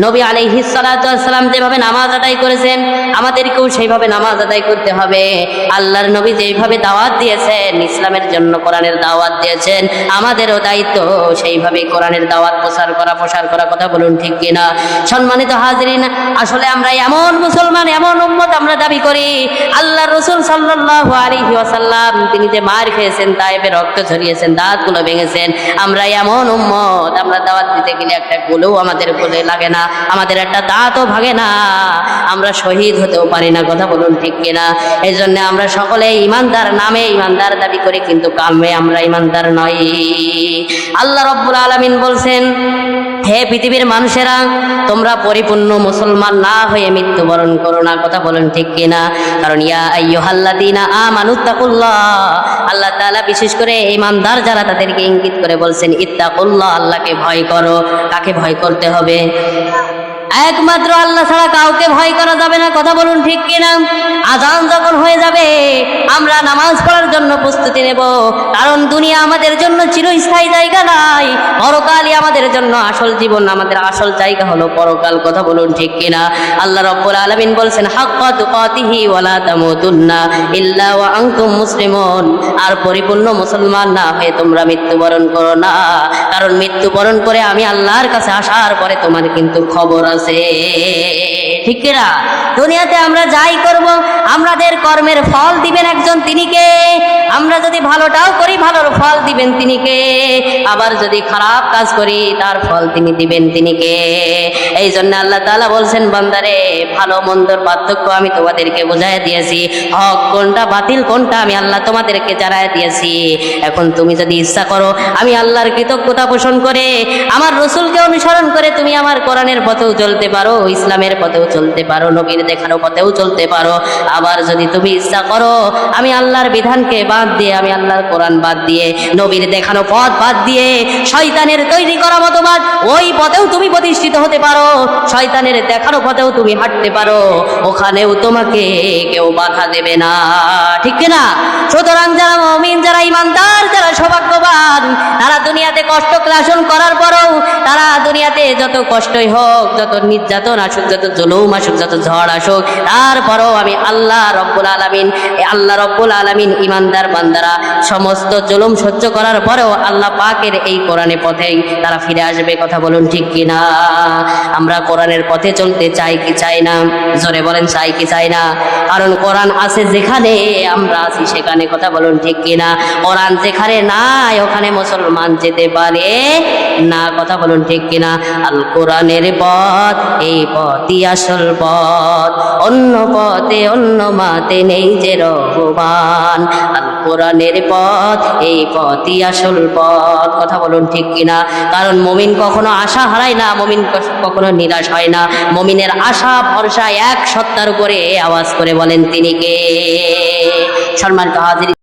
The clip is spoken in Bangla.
নবী আলাইহিস সালাতু ওয়াস সালাম যেভাবে নামাজ আদায় করেছেন আমাদেরকেও সেইভাবে নামাজ আদায় করতে হবে। আল্লাহর নবী যেভাবে দাওয়াত দিয়েছেন, ইসলামের জন্য কোরআনের দাওয়াত দিয়েছেন, আমাদেরও দায়িত্ব সেইভাবে কোরআনের দাওয়াত প্রচার করা। কথা বলুন ঠিক কিনা? সম্মানিত হাজরিন, আসলে আমরা এমন মুসলমান, এমন উম্মত আমরা দাবি করি। আল্লাহর রাসূল সাল্লাল্লাহু আলাইহি ওয়াসাল্লাম তিনি যে মার খেয়েছেন, তায়েফে রক্ত ঝরিয়েছেন, দাঁতগুলো ভেঙেছেন, আমরা এমন উম্মত, আমরা দাওয়াত দিতে গেলে একটা গুলোও আমাদের কোলে লাগে না, আমাদের একটা দাঁতও ভাঙে না, আমরা শহীদ হতেও পারি না। কথা বলুন ঠিক কিনা? এই জন্য আমরা সকলে ইমানদার নামে ইমানদার দাবি করি, কিন্তু কামে আমরা ইমানদার নই। আল্লাহ রাব্বুল আলামিন বলছেন, হে পৃথিবীর মানুষেরা, তোমরা পরিপূর্ণ মুসলমান না হয়ে মৃত্যুবরণ করো না। কথা বলেন ঠিক কিনা? কারণ ইয়া আইয়ুহাল্লাযীনা আমানুত্তাকুল্লাহ, আল্লাহ তাআলা বিশেষ করে ঈমানদার যারা তাদেরকে ইঙ্গিত করে বলছেন ইত্তাকুল্লাহ, আল্লাহকে ভয় করো। কাকে ভয় করতে হবে? একমাত্র আল্লাহ ছাড়া কাউকে ভয় করা যাবে না। কথা বলুন ঠিক কিনা? আজান যখন হয়ে যাবে আমরা নামাজ পড়ার জন্য প্রস্তুতি নেব, কারণ দুনিয়া আমাদের জন্য চিরস্থায়ী জায়গা নাই, পরকালই আমাদের জন্য আসল জীবন, আমাদের আসল জায়গা হলো পরকাল। কথা বলুন ঠিক কিনা? আল্লাহ রাব্বুল আলামিন বলছেন হাক্কা তুকাতিহি ওয়ালা তামুতুন্না ইল্লা ওয়া আনতুম মুসলিমুন, আর পরিপূর্ণ মুসলমান না হয়ে তোমরা মৃত্যুবরণ করো না, কারণ মৃত্যুবরণ করে আমি আল্লাহর কাছে আসার পরে তোমার কিন্তু খবর আছে। ঠিক কিনা? দুনিয়াতে আমরা যাই করব, আমাদের কর্মের ফল দিবেন একজন, তিনি কে? আমরা যদি ভালোটাও করি, ভালোর ফল দিবেন তিনি কে? আবার যদি খারাপ কাজ করি, তার ফল তিনি দিবেন তিনি কে? এই জন্য আল্লাহ তাআলা বলছেন, বান্দারে ভালো মন্দর পার্থক্য আমি তোমাদেরকে বুঝাই দিয়েছি, হক কোনটা বাতিল কোনটা আমি আল্লাহ তোমাদেরকে জানাই দিয়েছি। এখন তুমি যদি ইচ্ছা করো, আমি আল্লাহর কৃতজ্ঞতা পোষণ করে আমার রাসূলকে অনুসরণ করে তুমি আমার কোরআনের পথেও চলতে পারো, ইসলামের পথেও চলতে পারো, নবীর দেখানো পথেও চলতে পারো। আবার যদি তুমি ইচ্ছা করো আমি আল্লাহর বিধানকে বাদ দিয়ে, আমি আল্লাহর কোরআন বাদ দিয়ে, নবীর দেখানো পথ বাদ দিয়ে শয়তানের তৈরি করা মতবাদ, ওই পথেও তুমি প্রতিষ্ঠিত হতে পারো, শয়তানের দেখানো পথেও তুমি হাঁটতে পারো, ওখানেও তোমাকে কেউ বাধা দেবে না। ঠিক না? সুতরাং যারা মুমিন, যারা ঈমানদার, যারা সৌভাগ্যবান, তারা দুনিয়াতে কষ্ট ক্লেশন করার পরেও, তারা দুনিয়াতে যত কষ্টই হোক, যত নির্যাতন আসুক, যত জুলুম আসুক, যত ঝড় আসুক, তারপরও আমি আল্লাহ রব্বুল আলামিন ঈমানদার বান্দারা সমস্ত জুলুম সহ্য করার পরেও আল্লাহ পাকের এই কোরআনের পথেই তারা ফিরে আসবে। কথা বলুন ঠিক কিনা? আমরা কোরআনের পথে চলতে চাই কি চাই না? জোরে বলেন, চাই কি চাই না? কারণ কোরআন আছে যেখানে, আমরা আছি সেখানে। কথা বলুন ঠিক কিনা? কোরআন যেখানে নাই ওখানে মুসলমান যেতে পারে না। কথা বলুন ঠিক কিনা? আল কোরআনের পথ, এই পথই আসল পথ, অন্য পথে অন্য মাতে নেই যে রহমান। আল কোরআনের পথ, এই পথই আসল পথ। কথা বলুন ঠিক কিনা? কারণ মুমিন কখনো আশা হারায় না, মুমিন কখনো নিরাশ হয় না, মুমিনের আশা ভরসা এক সত্তার উপরে। আওয়াজ করে বলেন তিনি কে? সম্মানিত হাজির।